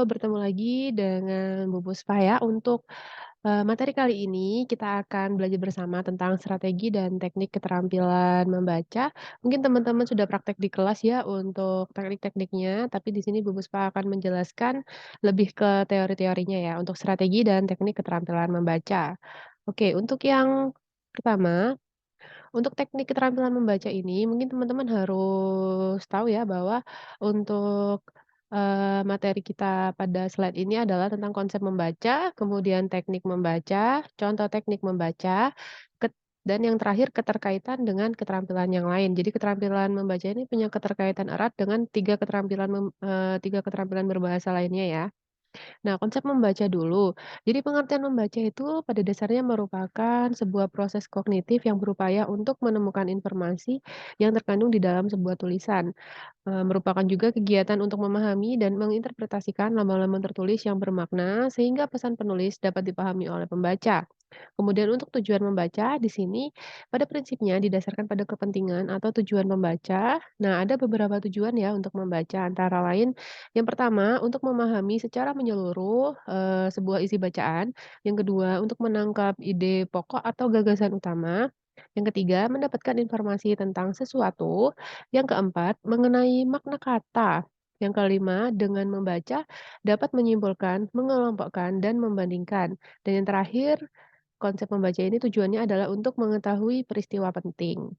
bertemu lagi dengan Bu Puspa ya untuk, materi kali ini kita akan belajar bersama tentang strategi dan teknik keterampilan membaca. Mungkin teman-teman sudah praktek di kelas ya untuk teknik-tekniknya, tapi di sini Bu Puspa akan menjelaskan lebih ke teori-teorinya ya untuk strategi dan teknik keterampilan membaca. Oke, untuk yang pertama untuk teknik keterampilan membaca ini mungkin teman-teman harus tahu ya bahwa untuk, materi kita pada slide ini adalah tentang konsep membaca, kemudian teknik membaca, contoh teknik membaca, ket dan yang terakhir keterkaitan dengan keterampilan yang lain. Jadi keterampilan membaca ini punya keterkaitan erat dengan 3 keterampilan berbahasa lainnya ya. Nah, konsep membaca dulu. Jadi pengertian membaca itu pada dasarnya merupakan sebuah proses kognitif yang berupaya untuk menemukan informasi yang terkandung di dalam sebuah tulisan. Merupakan juga kegiatan untuk memahami dan menginterpretasikan lambang-lambang tertulis yang bermakna sehingga pesan penulis dapat dipahami oleh pembaca. Kemudian untuk tujuan membaca di sini pada prinsipnya didasarkan pada kepentingan atau tujuan membaca. Nah, ada beberapa tujuan ya untuk membaca antara lain yang pertama untuk memahami secara menyeluruh, sebuah isi bacaan, yang kedua untuk menangkap ide pokok atau gagasan utama, yang ketiga mendapatkan informasi tentang sesuatu, yang keempat mengenai makna kata, yang kelima dengan membaca dapat menyimpulkan, mengelompokkan, dan membandingkan, dan yang terakhir konsep membaca ini tujuannya adalah untuk mengetahui peristiwa penting.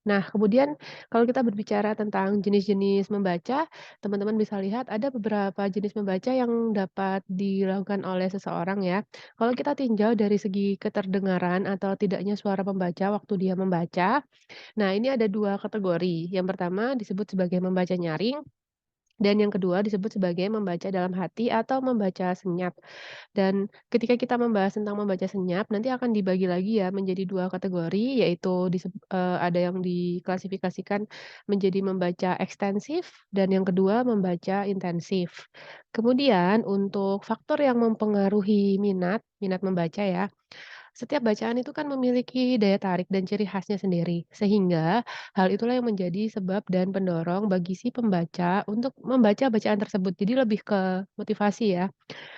Nah, kemudian kalau kita berbicara tentang jenis-jenis membaca, teman-teman bisa lihat ada beberapa jenis membaca yang dapat dilakukan oleh seseorang ya. Kalau kita tinjau dari segi keterdengaran atau tidaknya suara pembaca waktu dia membaca, nah ini ada 2 kategori. Yang pertama disebut sebagai membaca nyaring dan yang kedua disebut sebagai membaca dalam hati atau membaca senyap. Dan ketika kita membahas tentang membaca senyap, nanti akan dibagi lagi ya menjadi 2 kategori, yaitu ada yang diklasifikasikan menjadi membaca ekstensif dan yang kedua membaca intensif. Kemudian untuk faktor yang mempengaruhi minat membaca ya, setiap bacaan itu kan memiliki daya tarik dan ciri khasnya sendiri, sehingga hal itulah yang menjadi sebab dan pendorong bagi si pembaca untuk membaca bacaan tersebut. Jadi lebih ke motivasi ya.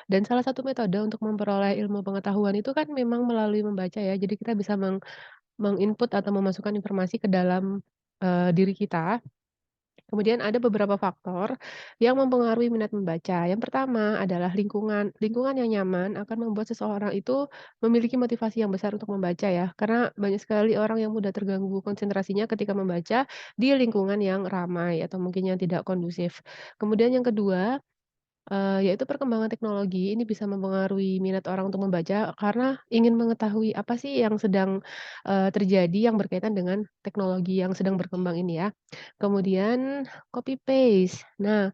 Dan salah satu metode untuk memperoleh ilmu pengetahuan itu kan memang melalui membaca ya. Jadi kita bisa menginput atau memasukkan informasi ke dalam, diri kita. Kemudian ada beberapa faktor yang mempengaruhi minat membaca. Yang pertama adalah lingkungan. Lingkungan yang nyaman akan membuat seseorang itu memiliki motivasi yang besar untuk membaca ya. Karena banyak sekali orang yang mudah terganggu konsentrasinya ketika membaca di lingkungan yang ramai atau mungkin yang tidak kondusif. Kemudian yang kedua yaitu perkembangan teknologi ini bisa mempengaruhi minat orang untuk membaca karena ingin mengetahui apa sih yang sedang, terjadi yang berkaitan dengan teknologi yang sedang berkembang ini ya. Kemudian copy paste. Nah,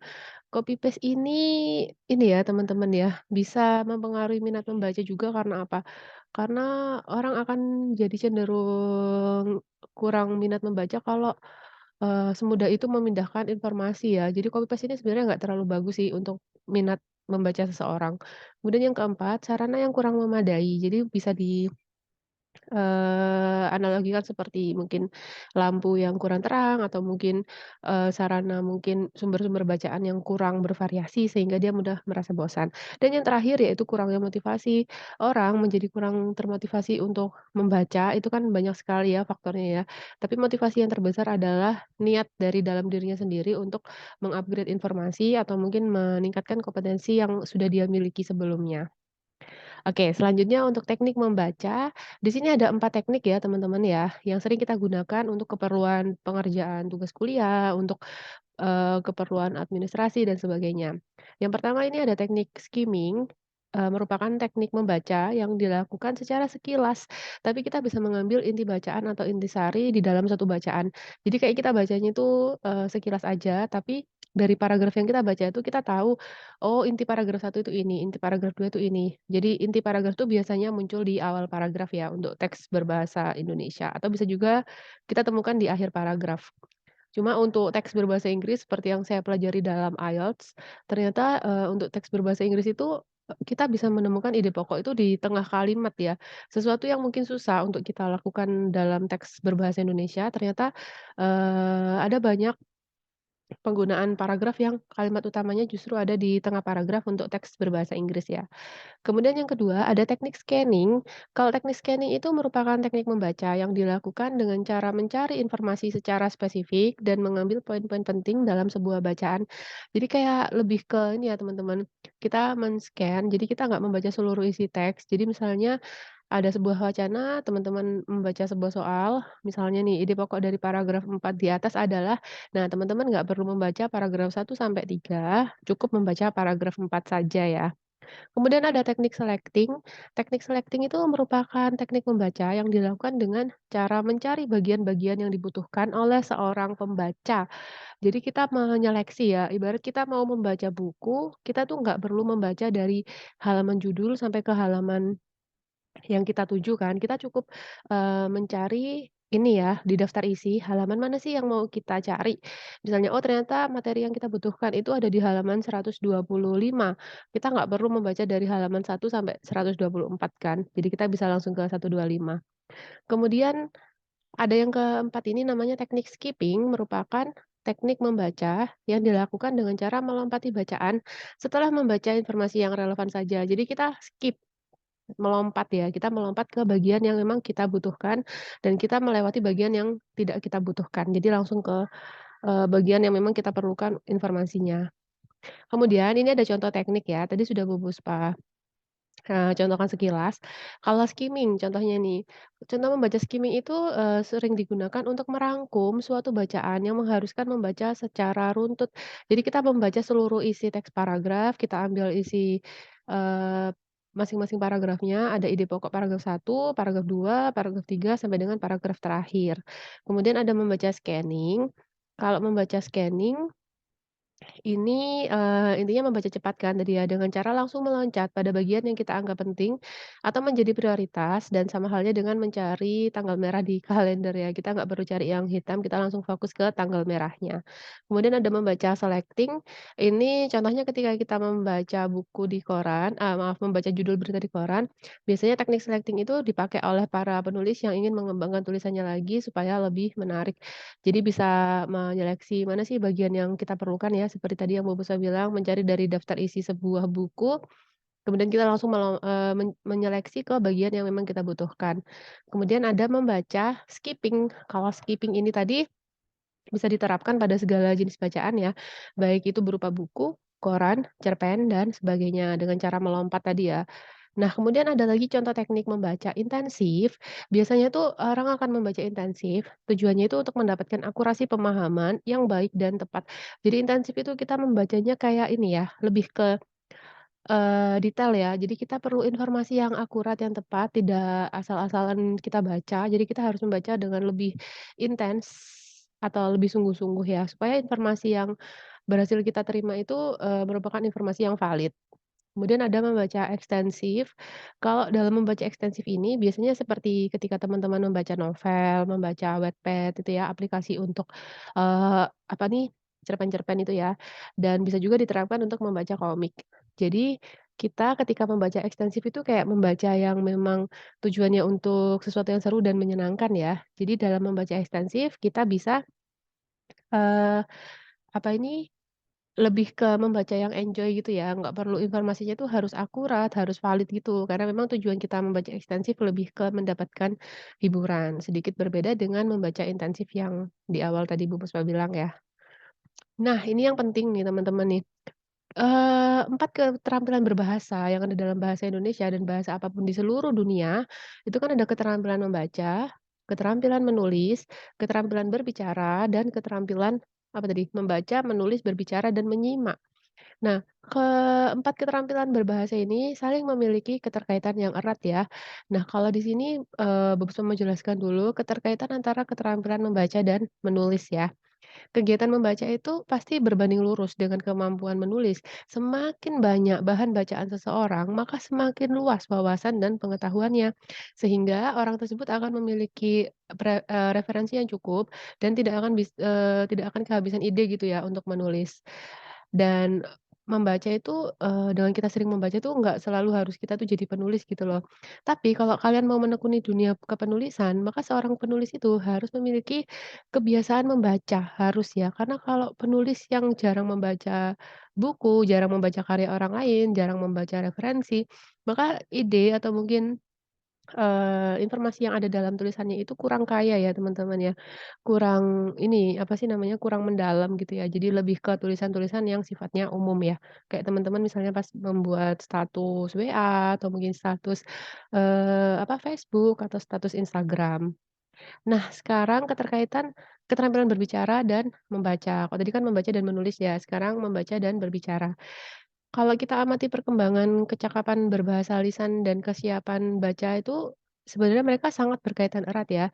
copy paste ini ya teman-teman ya, bisa mempengaruhi minat membaca juga karena apa? Karena orang akan jadi cenderung kurang minat membaca kalau, semudah itu memindahkan informasi ya. Jadi copy paste ini sebenarnya nggak terlalu bagus sih untuk minat membaca seseorang. Kemudian yang keempat, sarana yang kurang memadai. Jadi bisa analogikan seperti mungkin lampu yang kurang terang atau mungkin, sarana mungkin sumber-sumber bacaan yang kurang bervariasi sehingga dia mudah merasa bosan. Dan yang terakhir yaitu kurangnya motivasi. Orang menjadi kurang termotivasi untuk membaca itu kan banyak sekali ya faktornya ya. Tapi motivasi yang terbesar adalah niat dari dalam dirinya sendiri untuk mengupgrade informasi atau mungkin meningkatkan kompetensi yang sudah dia miliki sebelumnya. Oke, selanjutnya untuk teknik membaca, di sini ada 4 teknik ya teman-teman ya, yang sering kita gunakan untuk keperluan pengerjaan tugas kuliah, untuk, keperluan administrasi dan sebagainya. Yang pertama ini ada teknik skimming, merupakan teknik membaca yang dilakukan secara sekilas, tapi kita bisa mengambil inti bacaan atau intisari di dalam satu bacaan. Jadi kayak kita bacanya itu, sekilas aja, tapi dari paragraf yang kita baca itu kita tahu, oh inti paragraf satu itu ini, inti paragraf 2 itu ini. Jadi inti paragraf itu biasanya muncul di awal paragraf ya untuk teks berbahasa Indonesia atau bisa juga kita temukan di akhir paragraf. Cuma untuk teks berbahasa Inggris seperti yang saya pelajari dalam IELTS, ternyata, untuk teks berbahasa Inggris itu, kita bisa menemukan ide pokok itu di tengah kalimat ya. Sesuatu yang mungkin susah untuk kita lakukan dalam teks berbahasa Indonesia ternyata, ada banyak penggunaan paragraf yang kalimat utamanya justru ada di tengah paragraf untuk teks berbahasa Inggris ya. Kemudian yang kedua ada teknik scanning. Kalau teknik scanning itu merupakan teknik membaca yang dilakukan dengan cara mencari informasi secara spesifik dan mengambil poin-poin penting dalam sebuah bacaan. Jadi kayak lebih ke ini ya teman-teman, kita men-scan, jadi kita nggak membaca seluruh isi teks. Jadi misalnya ada sebuah wacana, teman-teman membaca sebuah soal, misalnya nih ide pokok dari paragraf 4 di atas adalah, nah teman-teman nggak perlu membaca paragraf 1 sampai 3, cukup membaca paragraf 4 saja ya. Kemudian ada teknik selecting. Teknik selecting itu merupakan teknik membaca yang dilakukan dengan cara mencari bagian-bagian yang dibutuhkan oleh seorang pembaca. Jadi kita menyeleksi ya, ibarat kita mau membaca buku, kita tuh nggak perlu membaca dari halaman judul sampai ke halaman yang kita tuju kan, kita cukup, mencari ini ya, di daftar isi, halaman mana sih yang mau kita cari. Misalnya, oh ternyata materi yang kita butuhkan itu ada di halaman 125. Kita nggak perlu membaca dari halaman 1 sampai 124 kan, jadi kita bisa langsung ke 125. Kemudian ada yang keempat ini namanya teknik skipping, merupakan teknik membaca yang dilakukan dengan cara melompati bacaan setelah membaca informasi yang relevan saja. Jadi kita skip. Melompat ya, kita melompat ke bagian yang memang kita butuhkan dan kita melewati bagian yang tidak kita butuhkan. Jadi langsung ke, bagian yang memang kita perlukan informasinya. Kemudian ini ada contoh teknik ya, tadi sudah Bu Puspa, contohkan sekilas. Kalau skimming contohnya nih, contoh membaca skimming itu, sering digunakan untuk merangkum suatu bacaan yang mengharuskan membaca secara runtut. Jadi kita membaca seluruh isi teks paragraf, kita ambil isi, eee, masing-masing paragrafnya, ada ide pokok paragraf 1, paragraf 2, paragraf 3, sampai dengan paragraf terakhir. Kemudian ada membaca scanning. Kalau membaca scanning ini, intinya membaca cepat kan tadi ya, dengan cara langsung meloncat pada bagian yang kita anggap penting atau menjadi prioritas dan sama halnya dengan mencari tanggal merah di kalender ya, kita nggak perlu cari yang hitam, kita langsung fokus ke tanggal merahnya. Kemudian ada membaca selecting, ini contohnya ketika kita membaca buku di koran, maaf, membaca judul berita di koran, biasanya teknik selecting itu dipakai oleh para penulis yang ingin mengembangkan tulisannya lagi supaya lebih menarik. Jadi bisa menyeleksi mana sih bagian yang kita perlukan ya, seperti tadi yang Mbak Puspa bilang, mencari dari daftar isi sebuah buku, kemudian kita langsung menyeleksi ke bagian yang memang kita butuhkan. Kemudian ada membaca skipping. Kalau skipping ini tadi bisa diterapkan pada segala jenis bacaan ya, baik itu berupa buku, koran, cerpen, dan sebagainya, dengan cara melompat tadi ya. Nah, kemudian ada lagi contoh teknik membaca intensif. Biasanya tuh orang akan membaca intensif, tujuannya itu untuk mendapatkan akurasi pemahaman yang baik dan tepat. Jadi intensif itu kita membacanya kayak ini ya, lebih ke, detail ya. Jadi kita perlu informasi yang akurat, yang tepat, tidak asal-asalan kita baca. Jadi kita harus membaca dengan lebih intens atau lebih sungguh-sungguh ya, supaya informasi yang berhasil kita terima itu, merupakan informasi yang valid. Kemudian ada membaca ekstensif. Kalau dalam membaca ekstensif ini biasanya seperti ketika teman-teman membaca novel, membaca Wattpad itu ya, aplikasi untuk, apa nih, cerpen-cerpen itu ya, dan bisa juga diterapkan untuk membaca komik. Jadi kita ketika membaca ekstensif itu kayak membaca yang memang tujuannya untuk sesuatu yang seru dan menyenangkan ya. Jadi dalam membaca ekstensif kita bisa, eee, apa ini, lebih ke membaca yang enjoy gitu ya, nggak perlu informasinya tuh harus akurat, harus valid gitu, karena memang tujuan kita membaca ekstensif lebih ke mendapatkan hiburan, sedikit berbeda dengan membaca intensif yang di awal tadi Bu Puspa bilang ya. Nah, ini yang penting nih teman-teman nih, 4 keterampilan berbahasa yang ada dalam bahasa Indonesia dan bahasa apapun di seluruh dunia, itu kan ada keterampilan membaca, keterampilan menulis, keterampilan berbicara, dan keterampilan apa tadi, membaca, menulis, berbicara, dan menyimak. Nah, keempat keterampilan berbahasa ini saling memiliki keterkaitan yang erat ya. Nah, kalau di sini, Bapak mau jelaskan dulu keterkaitan antara keterampilan membaca dan menulis ya. Kegiatan membaca itu pasti berbanding lurus dengan kemampuan menulis. Semakin banyak bahan bacaan seseorang, maka semakin luas wawasan dan pengetahuannya. Sehingga orang tersebut akan memiliki referensi yang cukup dan tidak akan kehabisan ide gitu ya untuk menulis. Dan membaca itu, dengan kita sering membaca tuh nggak selalu harus kita tuh jadi penulis gitu loh. Tapi kalau kalian mau menekuni dunia kepenulisan, maka seorang penulis itu harus memiliki kebiasaan membaca, harus ya. Karena kalau penulis yang jarang membaca buku, jarang membaca karya orang lain, jarang membaca referensi, maka ide atau mungkin informasi yang ada dalam tulisannya itu kurang kaya ya teman-teman ya, kurang ini, apa sih namanya, kurang mendalam gitu ya. Jadi lebih ke tulisan-tulisan yang sifatnya umum ya. Kayak teman-teman misalnya pas membuat status WA atau mungkin status, Facebook atau status Instagram. Nah sekarang keterampilan berbicara dan membaca. Kalau tadi kan membaca dan menulis ya, sekarang membaca dan berbicara. Kalau kita amati perkembangan kecakapan berbahasa lisan dan kesiapan baca itu, sebenarnya mereka sangat berkaitan erat ya,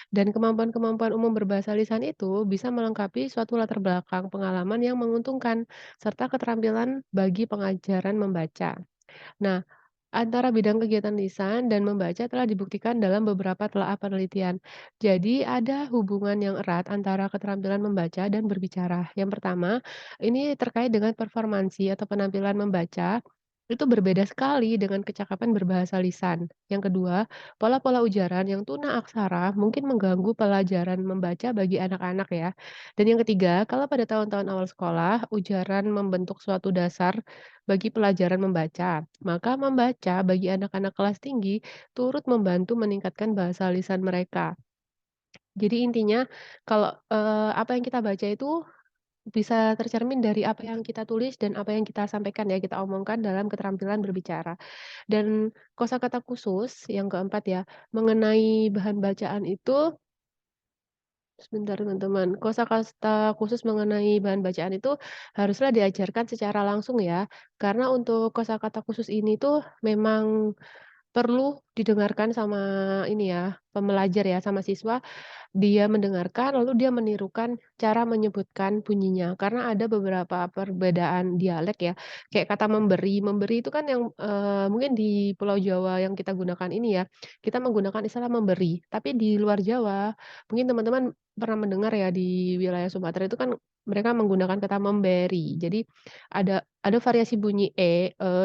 dan kemampuan-kemampuan umum berbahasa lisan itu bisa melengkapi suatu latar belakang pengalaman yang menguntungkan, serta keterampilan bagi pengajaran membaca. Nah, antara bidang kegiatan lisan dan membaca telah dibuktikan dalam beberapa telaah penelitian. Jadi ada hubungan yang erat antara keterampilan membaca dan berbicara. Yang pertama, ini terkait dengan performansi atau penampilan membaca, itu berbeda sekali dengan kecakapan berbahasa lisan. Yang kedua, pola-pola ujaran yang tuna aksara mungkin mengganggu pelajaran membaca bagi anak-anak ya. Dan yang ketiga, kalau pada tahun-tahun awal sekolah, ujaran membentuk suatu dasar bagi pelajaran membaca, maka membaca bagi anak-anak kelas tinggi turut membantu meningkatkan bahasa lisan mereka. Jadi intinya kalau, apa yang kita baca itu bisa tercermin dari apa yang kita tulis dan apa yang kita sampaikan ya, kita omongkan dalam keterampilan berbicara. Dan kosakata khusus yang keempat ya, mengenai bahan bacaan itu sebentar teman-teman, kosakata khusus mengenai bahan bacaan itu haruslah diajarkan secara langsung ya, karena untuk kosakata khusus ini tuh memang perlu didengarkan sama ini ya, pembelajar ya, sama siswa dia mendengarkan, lalu dia menirukan cara menyebutkan bunyinya. Karena ada beberapa perbedaan dialek ya, kayak kata memberi. Memberi itu kan yang, mungkin di Pulau Jawa yang kita gunakan ini ya, kita menggunakan istilah memberi. Tapi di luar Jawa, mungkin teman-teman pernah mendengar ya di wilayah Sumatera itu kan mereka menggunakan kata memberi. Jadi ada variasi bunyi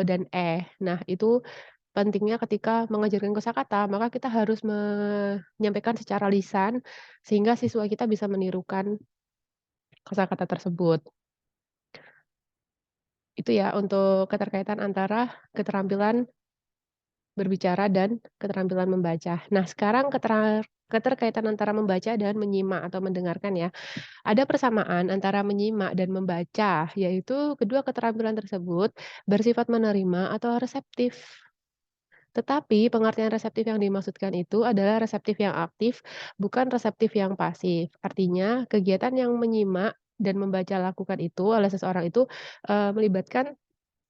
dan eh. Nah itu pentingnya ketika mengajarkan kosakata, maka kita harus menyampaikan secara lisan, sehingga siswa kita bisa menirukan kosakata tersebut. Itu ya untuk keterkaitan antara keterampilan berbicara dan keterampilan membaca. Nah sekarang keterkaitan antara membaca dan menyimak atau mendengarkan ya. Ada persamaan antara menyimak dan membaca, yaitu kedua keterampilan tersebut bersifat menerima atau reseptif. Tetapi pengertian reseptif yang dimaksudkan itu adalah reseptif yang aktif, bukan reseptif yang pasif. Artinya, kegiatan yang menyimak dan membaca lakukan itu oleh seseorang itu, melibatkan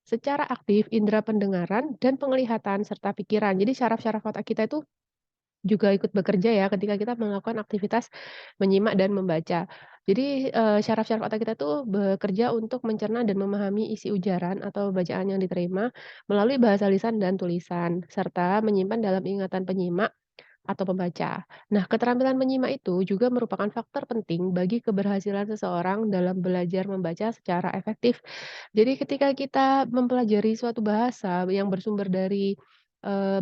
secara aktif indera pendengaran dan penglihatan serta pikiran. Jadi syaraf-syaraf otak kita itu juga ikut bekerja ya ketika kita melakukan aktivitas menyimak dan membaca. Jadi, syaraf-syaraf otak kita tuh bekerja untuk mencerna dan memahami isi ujaran atau bacaan yang diterima melalui bahasa lisan dan tulisan, serta menyimpan dalam ingatan penyimak atau pembaca. Nah, keterampilan menyimak itu juga merupakan faktor penting bagi keberhasilan seseorang dalam belajar membaca secara efektif. Jadi ketika kita mempelajari suatu bahasa yang bersumber dari,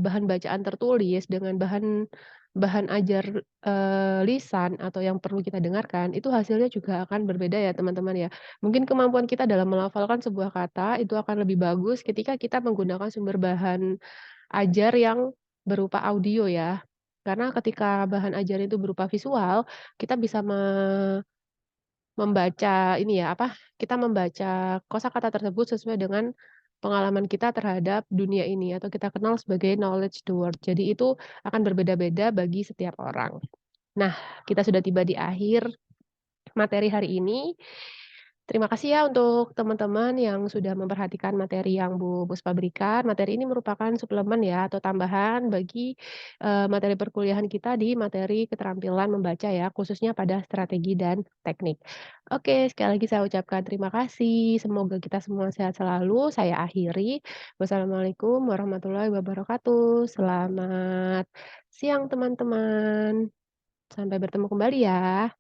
bahan bacaan tertulis dengan bahan bahan ajar, lisan atau yang perlu kita dengarkan, itu hasilnya juga akan berbeda ya teman-teman ya. Mungkin kemampuan kita dalam melafalkan sebuah kata itu akan lebih bagus ketika kita menggunakan sumber bahan ajar yang berupa audio ya. Karena ketika bahan ajar itu berupa visual, kita bisa membaca ini ya, apa, kita membaca kosakata tersebut sesuai dengan pengalaman kita terhadap dunia ini atau kita kenal sebagai knowledge the word. Jadi itu akan berbeda-beda bagi setiap orang. Nah, kita sudah tiba di akhir materi hari ini. Terima kasih ya untuk teman-teman yang sudah memperhatikan materi yang Bu Puspa berikan. Materi ini merupakan suplemen ya atau tambahan bagi, materi perkuliahan kita di materi keterampilan membaca ya, khususnya pada strategi dan teknik. Oke, sekali lagi saya ucapkan terima kasih, semoga kita semua sehat selalu. Saya akhiri, wassalamualaikum warahmatullahi wabarakatuh. Selamat siang teman-teman, sampai bertemu kembali ya.